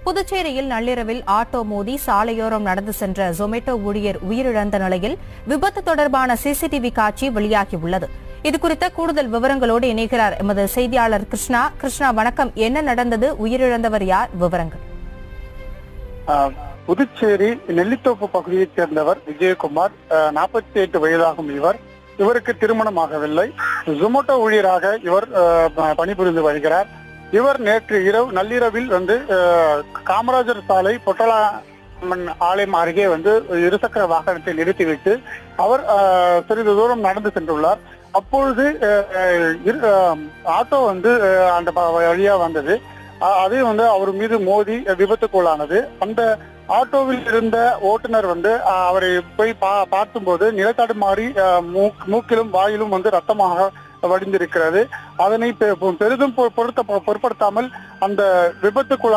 புதுச்சேரியில் நள்ளிரவில் ஆட்டோ மோதி சாலையோரம் நடந்து சென்ற ஜொமேட்டோ ஊழியர் உயிரிழந்த நிலையில் விபத்து தொடர்பான சிசிடிவி காட்சி வெளியாகியுள்ளது. இதுகுறித்த கூடுதல் விவரங்களோடு இணைகிறார் எமது செய்தியாளர் கிருஷ்ணா. கிருஷ்ணா, வணக்கம். என்ன நடந்தது? உயிரிழந்தவர் யார்? விவரங்கள். புதுச்சேரி நெல்லித்தோப்பு பகுதியைச் சேர்ந்தவர் விஜயகுமார். 48 வயதாகும் இவருக்கு திருமணமாகவில்லை. ஜொமேட்டோ ஊழியராக இவர் பணிபுரிந்து வருகிறார். இவர் நேற்று நள்ளிரவில் காமராஜர் சாலை பொட்டலா ஆலயம் அருகே இருசக்கர வாகனத்தை நிறுத்திவிட்டு அவர் சிறிது தூரம் நடந்து சென்றுள்ளார். அப்பொழுது ஆட்டோ அந்த வழியா வந்தது. அது அவர் மீது மோதி விபத்துக்குள்ளானது. அந்த ஆட்டோவில் இருந்த ஓட்டுநர் அவரை போய் பார்க்கும்போது நிலத்தடுமாறி மூக்கிலும் வாயிலும் ரத்தமாக வடிந்திருக்கிறது. அதனை பெரிதும் பொருட்படுத்தாமல் அந்த விபத்துக்குள்ளான